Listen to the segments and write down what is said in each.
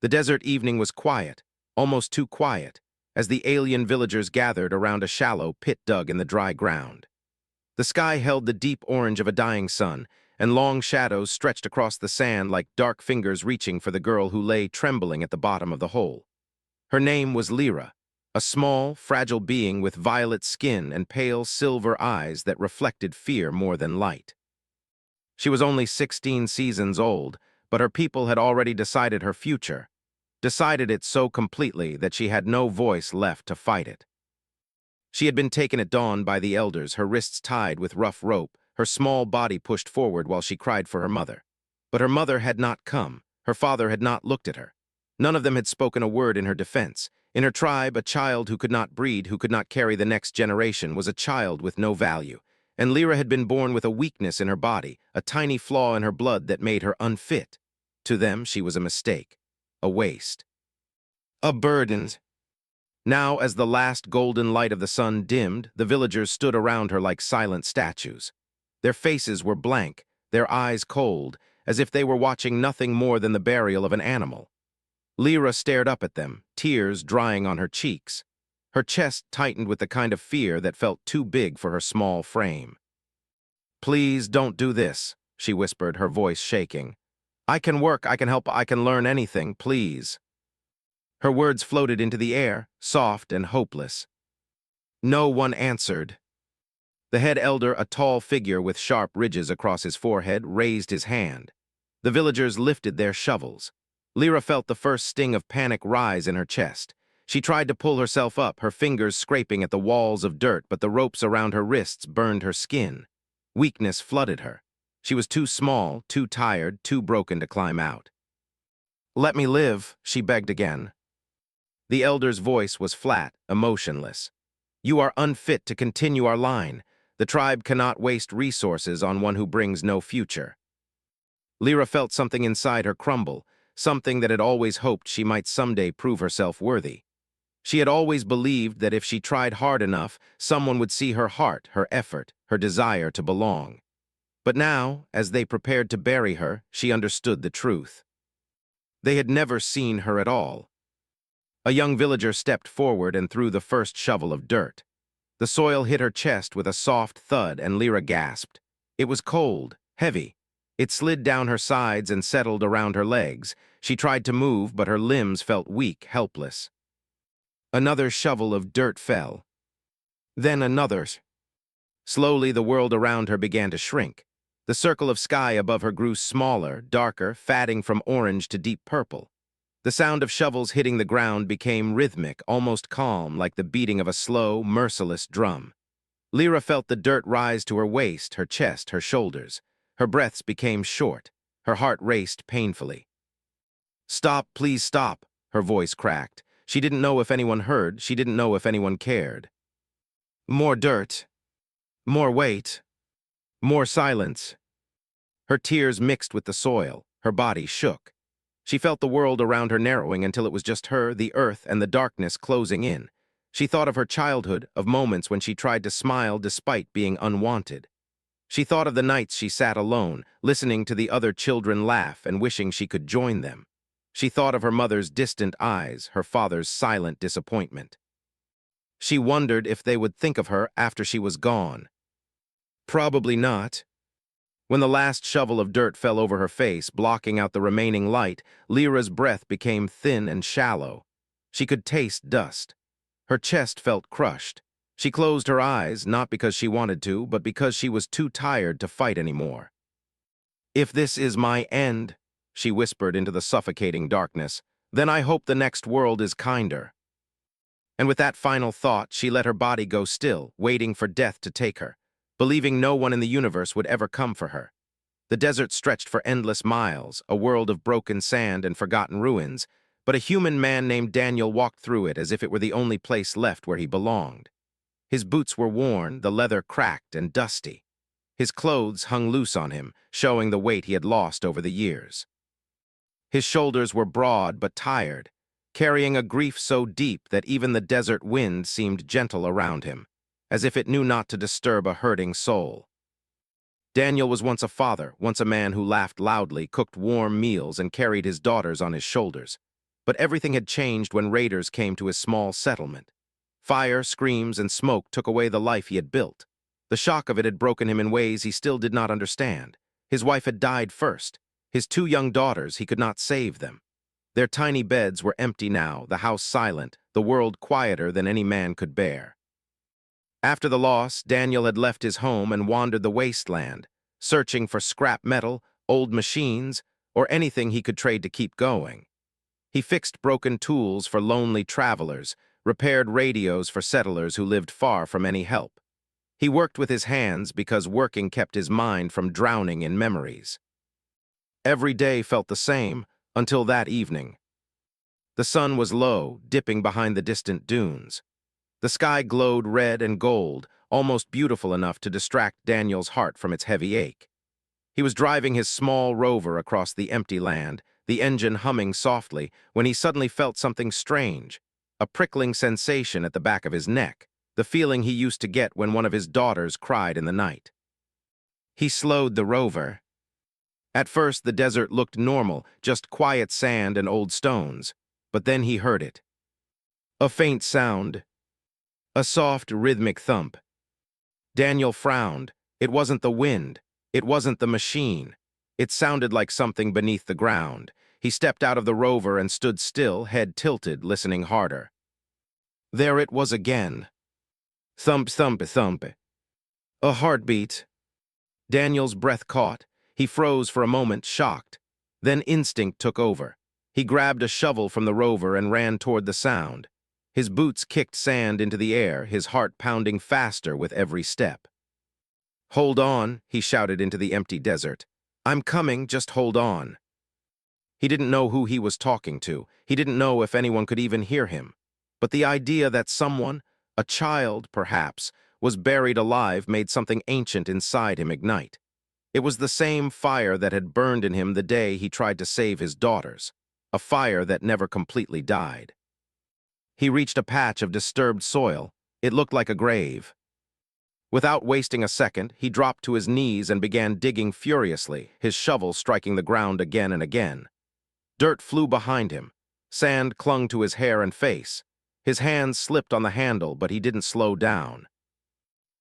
The desert evening was quiet, almost too quiet, as the alien villagers gathered around a shallow pit dug in the dry ground. The sky held the deep orange of a dying sun, and long shadows stretched across the sand like dark fingers reaching for the girl who lay trembling at the bottom of the hole. Her name was Lyra, a small, fragile being with violet skin and pale silver eyes that reflected fear more than light. She was only 16 seasons old, but her people had already decided her future, decided it so completely that she had no voice left to fight it. She had been taken at dawn by the elders, her wrists tied with rough rope, her small body pushed forward while she cried for her mother. But her mother had not come. Her father had not looked at her. None of them had spoken a word in her defense. In her tribe, a child who could not breed, who could not carry the next generation, was a child with no value. And Lyra had been born with a weakness in her body, a tiny flaw in her blood that made her unfit. To them, she was a mistake, a waste, a burden. Now, as the last golden light of the sun dimmed, the villagers stood around her like silent statues. Their faces were blank, their eyes cold, as if they were watching nothing more than the burial of an animal. Lyra stared up at them, tears drying on her cheeks. Her chest tightened with the kind of fear that felt too big for her small frame. "Please don't do this," she whispered, her voice shaking. "I can work, I can help, I can learn anything, please." Her words floated into the air, soft and hopeless. No one answered. The head elder, a tall figure with sharp ridges across his forehead, raised his hand. The villagers lifted their shovels. Lyra felt the first sting of panic rise in her chest. She tried to pull herself up, her fingers scraping at the walls of dirt, but the ropes around her wrists burned her skin. Weakness flooded her. She was too small, too tired, too broken to climb out. "Let me live," she begged again. The elder's voice was flat, emotionless. "You are unfit to continue our line. The tribe cannot waste resources on one who brings no future." Lyra felt something inside her crumble, something that had always hoped she might someday prove herself worthy. She had always believed that if she tried hard enough, someone would see her heart, her effort, her desire to belong. But now, as they prepared to bury her, she understood the truth. They had never seen her at all. A young villager stepped forward and threw the first shovel of dirt. The soil hit her chest with a soft thud, and Lyra gasped. It was cold, heavy. It slid down her sides and settled around her legs. She tried to move, but her limbs felt weak, helpless. Another shovel of dirt fell. Then another. Slowly, the world around her began to shrink. The circle of sky above her grew smaller, darker, fading from orange to deep purple. The sound of shovels hitting the ground became rhythmic, almost calm, like the beating of a slow, merciless drum. Lyra felt the dirt rise to her waist, her chest, her shoulders. Her breaths became short. Her heart raced painfully. "Stop, please stop," her voice cracked. She didn't know if anyone heard, she didn't know if anyone cared. More dirt. More weight. More silence. Her tears mixed with the soil. Her body shook. She felt the world around her narrowing until it was just her, the earth, and the darkness closing in. She thought of her childhood, of moments when she tried to smile despite being unwanted. She thought of the nights she sat alone, listening to the other children laugh and wishing she could join them. She thought of her mother's distant eyes, her father's silent disappointment. She wondered if they would think of her after she was gone. Probably not. When the last shovel of dirt fell over her face, blocking out the remaining light, Lyra's breath became thin and shallow. She could taste dust. Her chest felt crushed. She closed her eyes, not because she wanted to, but because she was too tired to fight anymore. "If this is my end," she whispered into the suffocating darkness, "then I hope the next world is kinder." And with that final thought, she let her body go still, waiting for death to take her, believing no one in the universe would ever come for her. The desert stretched for endless miles, a world of broken sand and forgotten ruins, but a human man named Daniel walked through it as if it were the only place left where he belonged. His boots were worn, the leather cracked and dusty. His clothes hung loose on him, showing the weight he had lost over the years. His shoulders were broad but tired, carrying a grief so deep that even the desert wind seemed gentle around him, as if it knew not to disturb a hurting soul. Daniel was once a father, once a man who laughed loudly, cooked warm meals, and carried his daughters on his shoulders. But everything had changed when raiders came to his small settlement. Fire, screams, and smoke took away the life he had built. The shock of it had broken him in ways he still did not understand. His wife had died first. His 2 young daughters, he could not save them. Their tiny beds were empty now, the house silent, the world quieter than any man could bear. After the loss, Daniel had left his home and wandered the wasteland, searching for scrap metal, old machines, or anything he could trade to keep going. He fixed broken tools for lonely travelers, repaired radios for settlers who lived far from any help. He worked with his hands because working kept his mind from drowning in memories. Every day felt the same, until that evening. The sun was low, dipping behind the distant dunes. The sky glowed red and gold, almost beautiful enough to distract Daniel's heart from its heavy ache. He was driving his small rover across the empty land, the engine humming softly, when he suddenly felt something strange, a prickling sensation at the back of his neck, the feeling he used to get when one of his daughters cried in the night. He slowed the rover. At first, the desert looked normal, just quiet sand and old stones, but then he heard it. A faint sound. A soft, rhythmic thump. Daniel frowned. It wasn't the wind. It wasn't the machine. It sounded like something beneath the ground. He stepped out of the rover and stood still, head tilted, listening harder. There it was again. Thump, thump, thump. A heartbeat. Daniel's breath caught. He froze for a moment, shocked. Then instinct took over. He grabbed a shovel from the rover and ran toward the sound. His boots kicked sand into the air, his heart pounding faster with every step. "Hold on," he shouted into the empty desert. "I'm coming, just hold on." He didn't know who he was talking to. He didn't know if anyone could even hear him. But the idea that someone, a child perhaps, was buried alive made something ancient inside him ignite. It was the same fire that had burned in him the day he tried to save his daughters, a fire that never completely died. He reached a patch of disturbed soil. It looked like a grave. Without wasting a second, he dropped to his knees and began digging furiously, his shovel striking the ground again and again. Dirt flew behind him. Sand clung to his hair and face. His hands slipped on the handle, but he didn't slow down.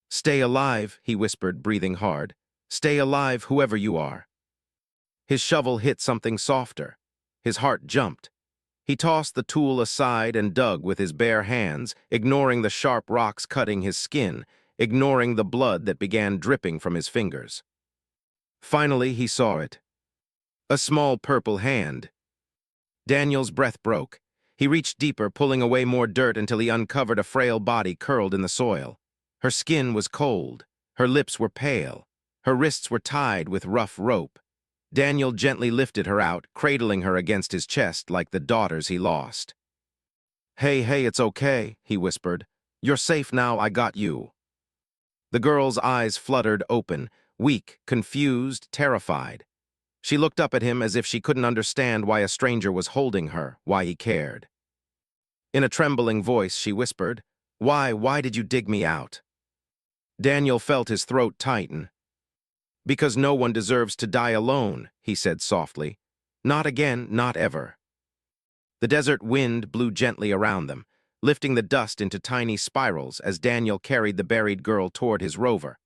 "Stay alive," he whispered, breathing hard. "Stay alive, whoever you are." His shovel hit something softer. His heart jumped. He tossed the tool aside and dug with his bare hands, ignoring the sharp rocks cutting his skin, ignoring the blood that began dripping from his fingers. Finally, he saw it. A small purple hand. Daniel's breath broke. He reached deeper, pulling away more dirt until he uncovered a frail body curled in the soil. Her skin was cold. Her lips were pale. Her wrists were tied with rough rope. Daniel gently lifted her out, cradling her against his chest like the daughters he lost. Hey, it's okay," he whispered. "You're safe now, I got you." The girl's eyes fluttered open, weak, confused, terrified. She looked up at him as if she couldn't understand why a stranger was holding her, why he cared. In a trembling voice, she whispered, Why did you dig me out?" Daniel felt his throat tighten. "Because no one deserves to die alone," he said softly. "Not again, not ever." The desert wind blew gently around them, lifting the dust into tiny spirals as Daniel carried the buried girl toward his rover,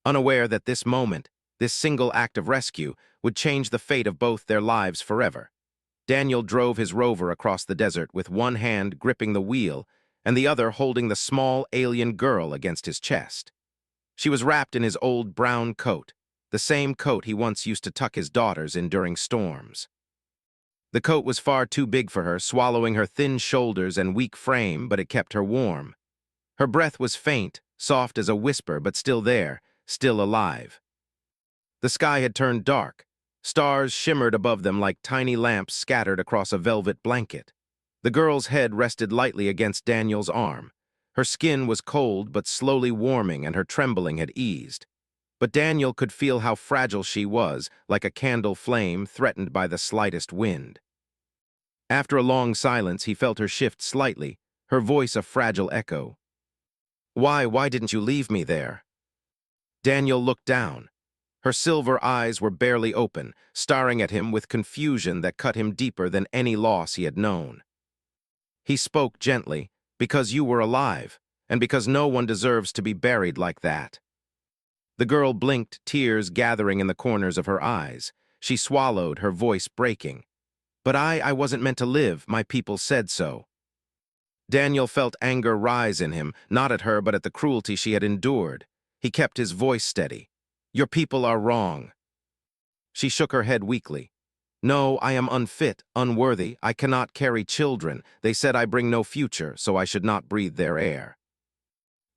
unaware that this moment, this single act of rescue, would change the fate of both their lives forever. Daniel drove his rover across the desert with one hand gripping the wheel and the other holding the small alien girl against his chest. She was wrapped in his old brown coat, the same coat he once used to tuck his daughters in during storms. The coat was far too big for her, swallowing her thin shoulders and weak frame, but it kept her warm. Her breath was faint, soft as a whisper, but still there, still alive. The sky had turned dark. Stars shimmered above them like tiny lamps scattered across a velvet blanket. The girl's head rested lightly against Daniel's arm. Her skin was cold but slowly warming, and her trembling had eased. But Daniel could feel how fragile she was, like a candle flame threatened by the slightest wind. After a long silence, he felt her shift slightly, her voice a fragile echo. Why didn't you leave me there?" Daniel looked down. Her silver eyes were barely open, staring at him with confusion that cut him deeper than any loss he had known. He spoke gently, because you were alive, and because no one deserves to be buried like that. The girl blinked, tears gathering in the corners of her eyes. She swallowed, her voice breaking. But I wasn't meant to live, my people said so. Daniel felt anger rise in him, not at her but at the cruelty she had endured. He kept his voice steady. Your people are wrong. She shook her head weakly. No, I am unfit, unworthy. I cannot carry children. They said I bring no future, so I should not breathe their air.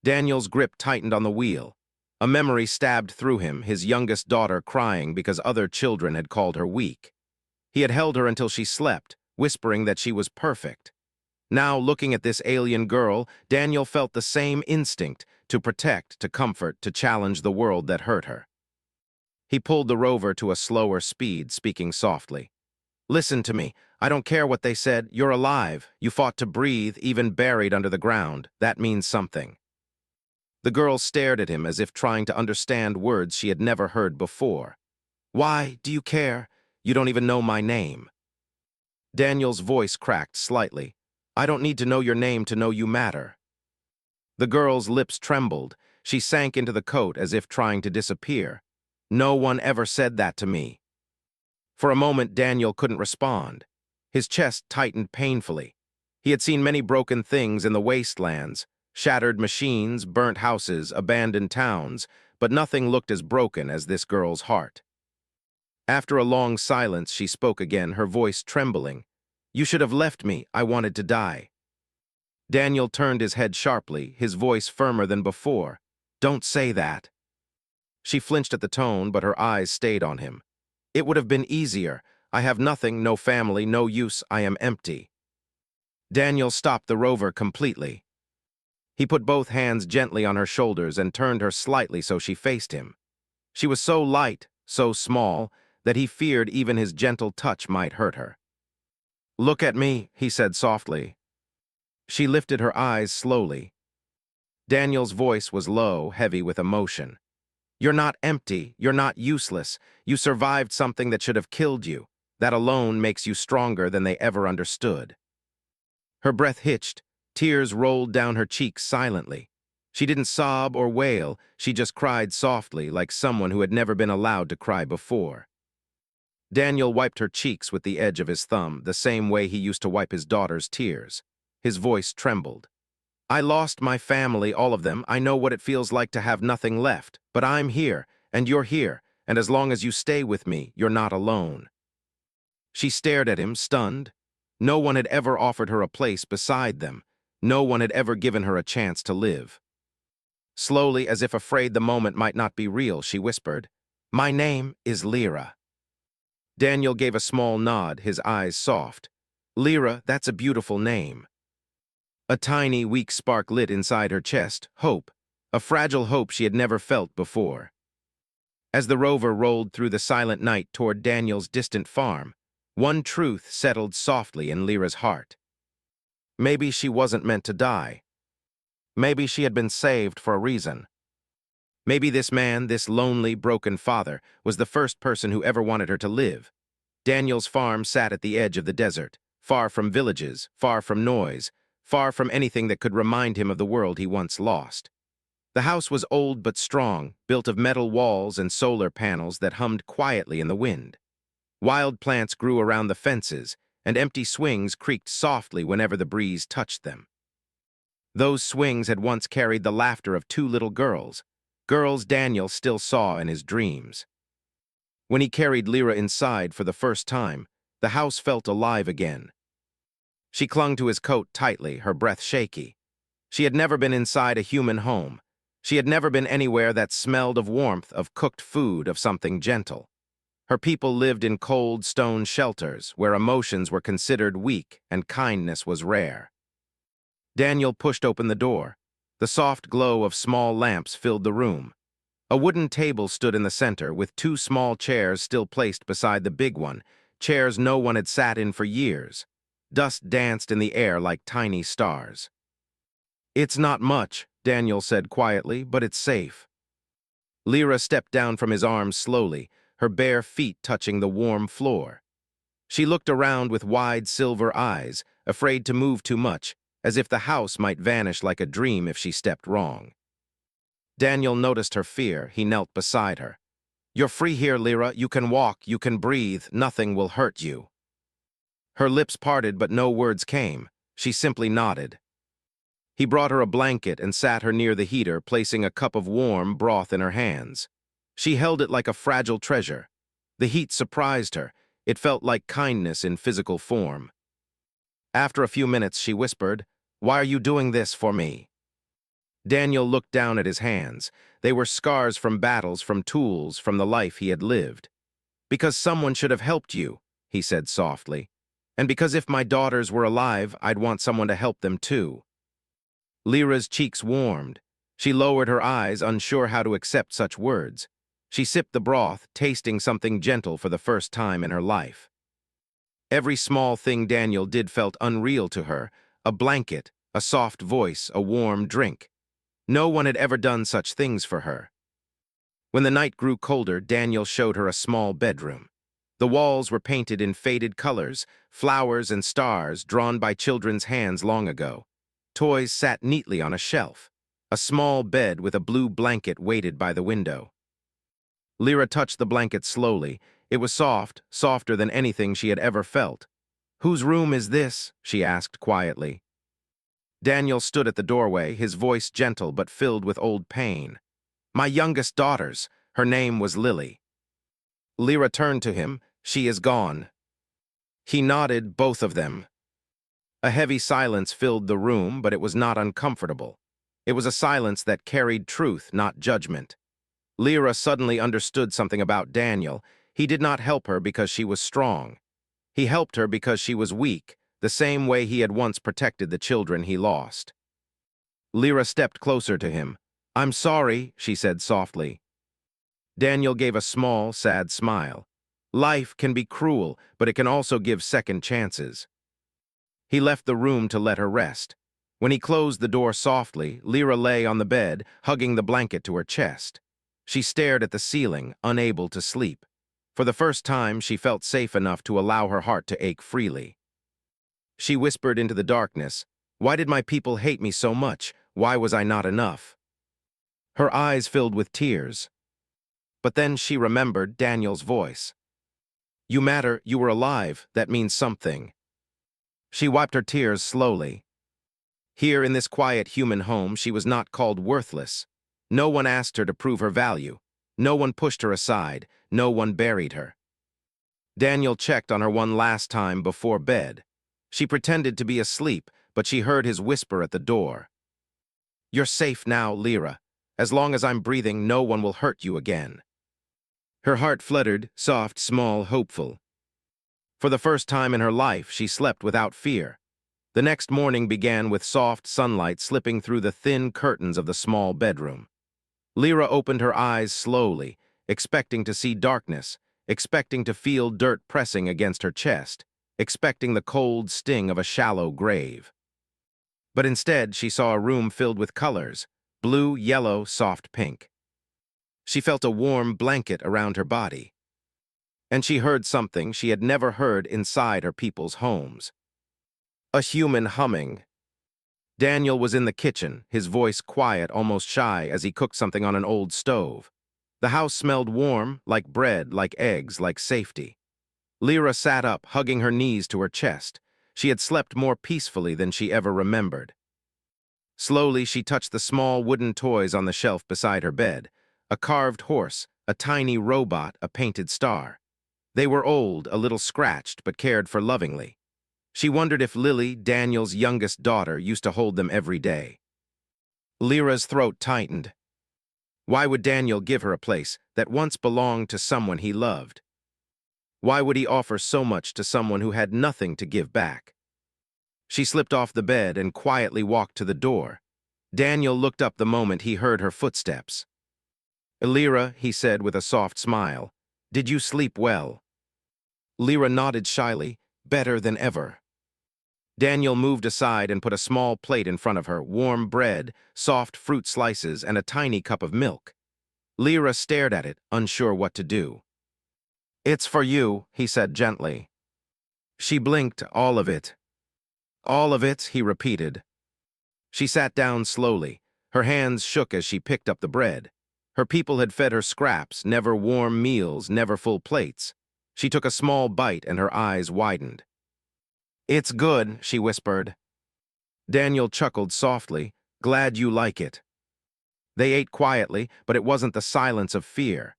Daniel's grip tightened on the wheel. A memory stabbed through him, his youngest daughter crying because other children had called her weak. He had held her until she slept, whispering that she was perfect. Now, looking at this alien girl, Daniel felt the same instinct, to protect, to comfort, to challenge the world that hurt her. He pulled the rover to a slower speed, speaking softly. Listen to me. I don't care what they said. You're alive. You fought to breathe, even buried under the ground. That means something. The girl stared at him as if trying to understand words she had never heard before. Why do you care? You don't even know my name. Daniel's voice cracked slightly. I don't need to know your name to know you matter. The girl's lips trembled. She sank into the coat as if trying to disappear. No one ever said that to me. For a moment, Daniel couldn't respond. His chest tightened painfully. He had seen many broken things in the wastelands, shattered machines, burnt houses, abandoned towns, but nothing looked as broken as this girl's heart. After a long silence, she spoke again, her voice trembling. You should have left me. I wanted to die. Daniel turned his head sharply, his voice firmer than before. Don't say that. She flinched at the tone, but her eyes stayed on him. It would have been easier. I have nothing, no family, no use. I am empty. Daniel stopped the rover completely. He put both hands gently on her shoulders and turned her slightly so she faced him. She was so light, so small, that he feared even his gentle touch might hurt her. Look at me, he said softly. She lifted her eyes slowly. Daniel's voice was low, heavy with emotion. You're not empty, you're not useless. You survived something that should have killed you. That alone makes you stronger than they ever understood. Her breath hitched, tears rolled down her cheeks silently. She didn't sob or wail, she just cried softly like someone who had never been allowed to cry before. Daniel wiped her cheeks with the edge of his thumb, the same way he used to wipe his daughter's tears. His voice trembled. I lost my family, all of them. I know what it feels like to have nothing left. But I'm here, and you're here, and as long as you stay with me, you're not alone. She stared at him, stunned. No one had ever offered her a place beside them. No one had ever given her a chance to live. Slowly, as if afraid the moment might not be real, she whispered, My name is Lyra. Daniel gave a small nod, his eyes soft. Lyra, that's a beautiful name. A tiny, weak spark lit inside her chest, hope, a fragile hope she had never felt before. As the rover rolled through the silent night toward Daniel's distant farm, one truth settled softly in Lyra's heart. Maybe she wasn't meant to die. Maybe she had been saved for a reason. Maybe this man, this lonely, broken father, was the first person who ever wanted her to live. Daniel's farm sat at the edge of the desert, far from villages, far from noise, far from anything that could remind him of the world he once lost. The house was old but strong, built of metal walls and solar panels that hummed quietly in the wind. Wild plants grew around the fences, and empty swings creaked softly whenever the breeze touched them. Those swings had once carried the laughter of two little girls, girls Daniel still saw in his dreams. When he carried Lyra inside for the first time, the house felt alive again. She clung to his coat tightly, her breath shaky. She had never been inside a human home. She had never been anywhere that smelled of warmth, of cooked food, of something gentle. Her people lived in cold stone shelters where emotions were considered weak and kindness was rare. Daniel pushed open the door. The soft glow of small lamps filled the room. A wooden table stood in the center with two small chairs still placed beside the big one, chairs no one had sat in for years. Dust danced in the air like tiny stars. It's not much, Daniel said quietly, but it's safe. Lyra stepped down from his arms slowly, her bare feet touching the warm floor. She looked around with wide silver eyes, afraid to move too much, as if the house might vanish like a dream if she stepped wrong. Daniel noticed her fear. He knelt beside her. "You're free here, Lyra. You can walk, you can breathe, nothing will hurt you." Her lips parted, but no words came. She simply nodded. He brought her a blanket and sat her near the heater, placing a cup of warm broth in her hands. She held it like a fragile treasure. The heat surprised her. It felt like kindness in physical form. After a few minutes, she whispered, "Why are you doing this for me?" Daniel looked down at his hands. They were scars from battles, from tools, from the life he had lived. "Because someone should have helped you," he said softly. "And because if my daughters were alive, I'd want someone to help them too." Lyra's cheeks warmed. She lowered her eyes, unsure how to accept such words. She sipped the broth, tasting something gentle for the first time in her life. Every small thing Daniel did felt unreal to her: a blanket, a soft voice, a warm drink. No one had ever done such things for her. When the night grew colder, Daniel showed her a small bedroom. The walls were painted in faded colors, flowers and stars drawn by children's hands long ago. Toys sat neatly on a shelf. A small bed with a blue blanket waited by the window. Lyra touched the blanket slowly. It was soft, softer than anything she had ever felt. "Whose room is this?" she asked quietly. Daniel stood at the doorway, his voice gentle but filled with old pain. "My youngest daughter's. Her name was Lily." Lyra turned to him. "She is gone." He nodded, "Both of them." A heavy silence filled the room, but it was not uncomfortable. It was a silence that carried truth, not judgment. Lyra suddenly understood something about Daniel. He did not help her because she was strong. He helped her because she was weak, the same way he had once protected the children he lost. Lyra stepped closer to him. "I'm sorry," she said softly. Daniel gave a small, sad smile. Life can be cruel, but it can also give second chances. He left the room to let her rest. When he closed the door softly, Lyra lay on the bed, hugging the blanket to her chest. She stared at the ceiling, unable to sleep. For the first time, she felt safe enough to allow her heart to ache freely. She whispered into the darkness, "Why did my people hate me so much? Why was I not enough?" Her eyes filled with tears. But then she remembered Daniel's voice. "You matter, you were alive, that means something." She wiped her tears slowly. Here in this quiet human home, she was not called worthless. No one asked her to prove her value. No one pushed her aside. No one buried her. Daniel checked on her one last time before bed. She pretended to be asleep, but she heard his whisper at the door. "You're safe now, Lyra. As long as I'm breathing, no one will hurt you again." Her heart fluttered, soft, small, hopeful. For the first time in her life, she slept without fear. The next morning began with soft sunlight slipping through the thin curtains of the small bedroom. Lyra opened her eyes slowly, expecting to see darkness, expecting to feel dirt pressing against her chest, expecting the cold sting of a shallow grave. But instead, she saw a room filled with colors: blue, yellow, soft pink. She felt a warm blanket around her body. And she heard something she had never heard inside her people's homes. A human humming. Daniel was in the kitchen, his voice quiet, almost shy, as he cooked something on an old stove. The house smelled warm, like bread, like eggs, like safety. Lyra sat up, hugging her knees to her chest. She had slept more peacefully than she ever remembered. Slowly, she touched the small wooden toys on the shelf beside her bed: a carved horse, a tiny robot, a painted star. They were old, a little scratched, but cared for lovingly. She wondered if Lily, Daniel's youngest daughter, used to hold them every day. Lyra's throat tightened. Why would Daniel give her a place that once belonged to someone he loved? Why would he offer so much to someone who had nothing to give back? She slipped off the bed and quietly walked to the door. Daniel looked up the moment he heard her footsteps. "Lyra," he said with a soft smile, "did you sleep well?" Lyra nodded shyly. "Better than ever." Daniel moved aside and put a small plate in front of her: warm bread, soft fruit slices, and a tiny cup of milk. Lyra stared at it, unsure what to do. "It's for you," he said gently. She blinked. "All of it?" All of it, he repeated. She sat down slowly. Her hands shook as she picked up the bread. Her people had fed her scraps, never warm meals, never full plates. She took a small bite and her eyes widened. It's good, she whispered. Daniel chuckled softly. Glad you like it. They ate quietly, but it wasn't the silence of fear.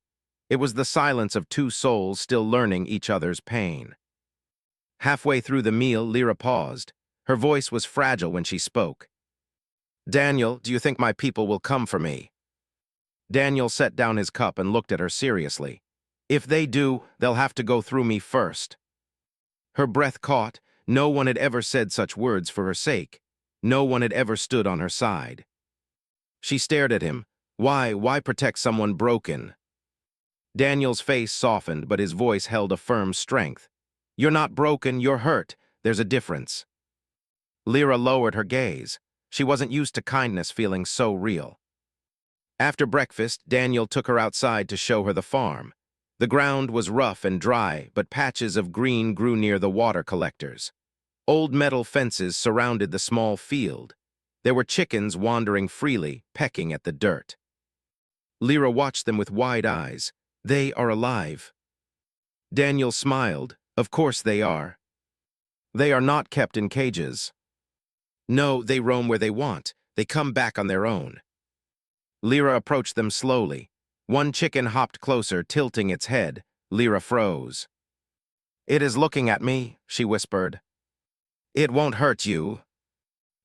It was the silence of two souls still learning each other's pain. Halfway through the meal, Lyra paused. Her voice was fragile when she spoke. Daniel, do you think my people will come for me? Daniel set down his cup and looked at her seriously. If they do, they'll have to go through me first. Her breath caught. No one had ever said such words for her sake. No one had ever stood on her side. She stared at him. Why protect someone broken? Daniel's face softened, but his voice held a firm strength. You're not broken, you're hurt. There's a difference. Lyra lowered her gaze. She wasn't used to kindness feeling so real. After breakfast, Daniel took her outside to show her the farm. The ground was rough and dry, but patches of green grew near the water collectors. Old metal fences surrounded the small field. There were chickens wandering freely, pecking at the dirt. Lyra watched them with wide eyes. They are alive. Daniel smiled. Of course they are. They are not kept in cages. No, they roam where they want. They come back on their own. Lyra approached them slowly. One chicken hopped closer, tilting its head. Lyra froze. It is looking at me, she whispered. It won't hurt you.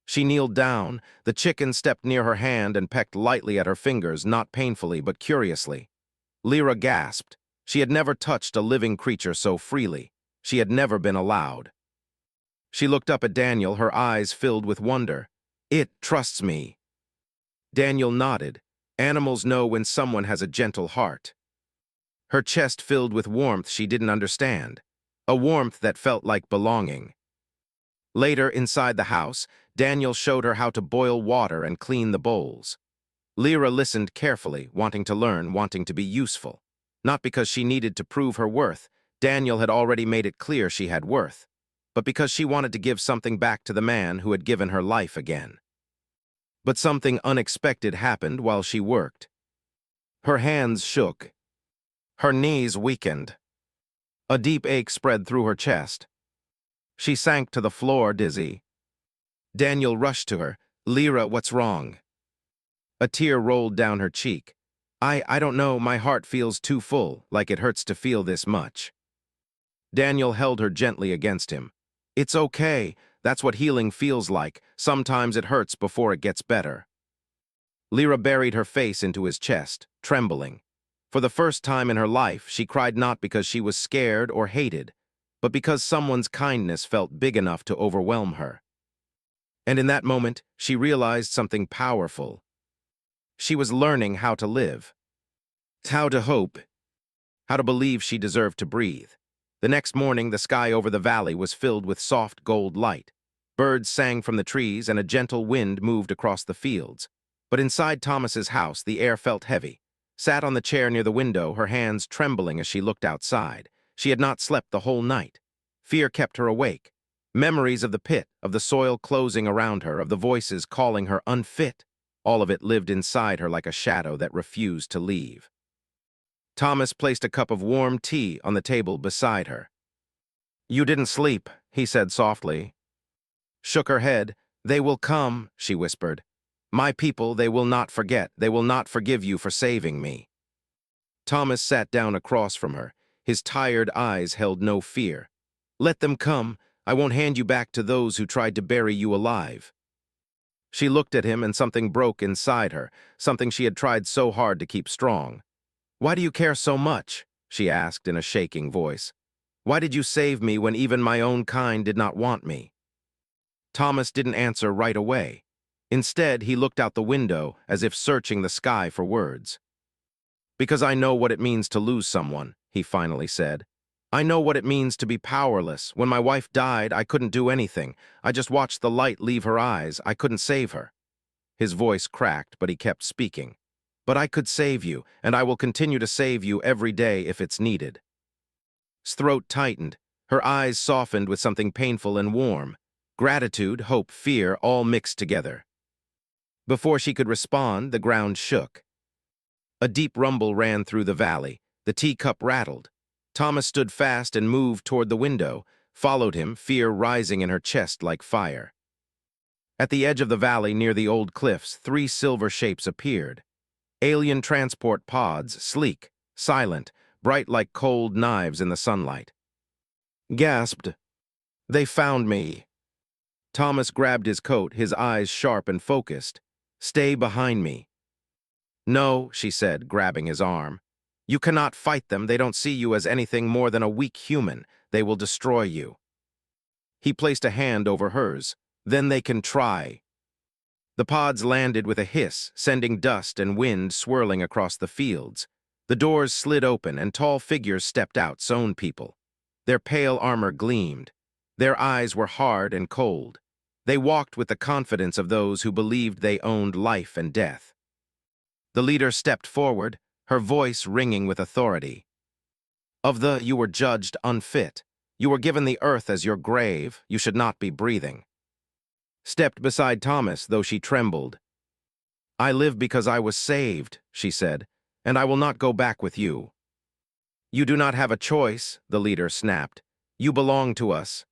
She kneeled down. The chicken stepped near her hand and pecked lightly at her fingers, not painfully but curiously. Lyra gasped. She had never touched a living creature so freely. She had never been allowed. She looked up at Daniel, her eyes filled with wonder. It trusts me. Daniel nodded. Animals know when someone has a gentle heart. Her chest filled with warmth she didn't understand. A warmth that felt like belonging. Later, inside the house, Daniel showed her how to boil water and clean the bowls. Lyra listened carefully, wanting to learn, wanting to be useful. Not because she needed to prove her worth. Daniel had already made it clear she had worth. But because she wanted to give something back to the man who had given her life again. But something unexpected happened while she worked. Her hands shook. Her knees weakened. A deep ache spread through her chest. She sank to the floor, dizzy. Daniel rushed to her. Lyra, what's wrong? A tear rolled down her cheek. I don't know, my heart feels too full, like it hurts to feel this much. Daniel held her gently against him. It's okay, that's what healing feels like. Sometimes it hurts before it gets better. Lyra buried her face into his chest, trembling. For the first time in her life, she cried not because she was scared or hated, but because someone's kindness felt big enough to overwhelm her. And in that moment, she realized something powerful. She was learning how to live. How to hope. How to believe she deserved to breathe. The next morning, the sky over the valley was filled with soft gold light. Birds sang from the trees and a gentle wind moved across the fields. But inside Thomas's house, the air felt heavy. Sat on the chair near the window, her hands trembling as she looked outside. She had not slept the whole night. Fear kept her awake. Memories of the pit, of the soil closing around her, of the voices calling her unfit. All of it lived inside her like a shadow that refused to leave. Thomas placed a cup of warm tea on the table beside her. You didn't sleep, he said softly. Shook her head. They will come, she whispered. My people, they will not forget. They will not forgive you for saving me. Thomas sat down across from her. His tired eyes held no fear. Let them come. I won't hand you back to those who tried to bury you alive. She looked at him and something broke inside her, something she had tried so hard to keep strong. Why do you care so much? She asked in a shaking voice. Why did you save me when even my own kind did not want me? Thomas didn't answer right away. Instead, he looked out the window as if searching the sky for words. Because I know what it means to lose someone, he finally said. I know what it means to be powerless. When my wife died, I couldn't do anything. I just watched the light leave her eyes. I couldn't save her. His voice cracked, but he kept speaking. But I could save you, and I will continue to save you every day if it's needed. His throat tightened. Her eyes softened with something painful and warm. Gratitude, hope, fear, all mixed together. Before she could respond, the ground shook. A deep rumble ran through the valley. The teacup rattled. Thomas stood fast and moved toward the window, followed him, fear rising in her chest like fire. At the edge of the valley near the old cliffs, 3 silver shapes appeared. Alien transport pods, sleek, silent, bright like cold knives in the sunlight. Gasped. They found me. Thomas grabbed his coat, his eyes sharp and focused. Stay behind me. No, she said, grabbing his arm. You cannot fight them. They don't see you as anything more than a weak human. They will destroy you. He placed a hand over hers. Then they can try. The pods landed with a hiss, sending dust and wind swirling across the fields. The doors slid open and tall figures stepped out, sown people. Their pale armor gleamed. Their eyes were hard and cold. They walked with the confidence of those who believed they owned life and death. The leader stepped forward, her voice ringing with authority. You were judged unfit. You were given the earth as your grave. You should not be breathing. Stepped beside Thomas, though she trembled. I live because I was saved, she said, and I will not go back with you. You do not have a choice, the leader snapped. You belong to us.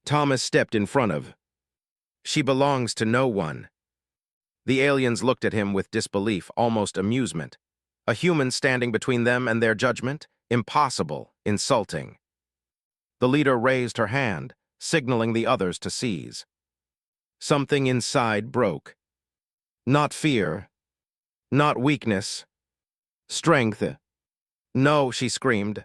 Thomas stepped in front of. She belongs to no one. The aliens looked at him with disbelief, almost amusement. A human standing between them and their judgment? Impossible, insulting. The leader raised her hand, signaling the others to seize. Something inside broke. Not fear. Not weakness. Strength. No, she screamed.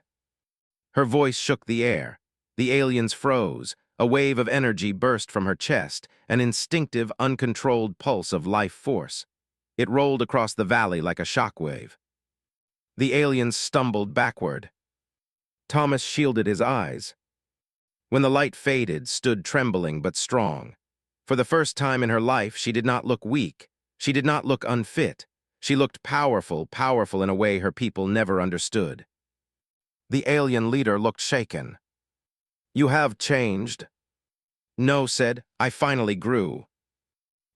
Her voice shook the air. The aliens froze. A wave of energy burst from her chest, an instinctive, uncontrolled pulse of life force. It rolled across the valley like a shockwave. The aliens stumbled backward. Thomas shielded his eyes. When the light faded, stood trembling but strong. For the first time in her life, she did not look weak. She did not look unfit. She looked powerful, powerful in a way her people never understood. The alien leader looked shaken. You have changed. No, said, I finally grew.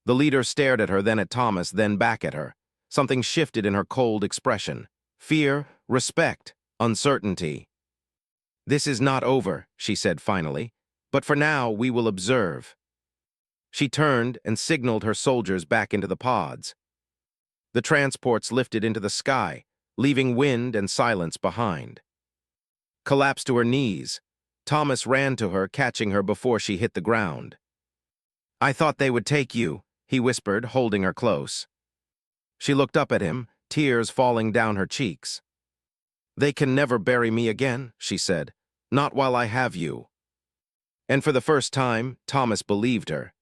The leader stared at her, then at Thomas, then back at her. Something shifted in her cold expression. Fear, respect, uncertainty. This is not over, she said finally, but for now we will observe. She turned and signaled her soldiers back into the pods. The transports lifted into the sky, leaving wind and silence behind. Collapsed to her knees, Thomas ran to her, catching her before she hit the ground. I thought they would take you, he whispered, holding her close. She looked up at him, tears falling down her cheeks. They can never bury me again, she said, not while I have you. And for the first time, Thomas believed her.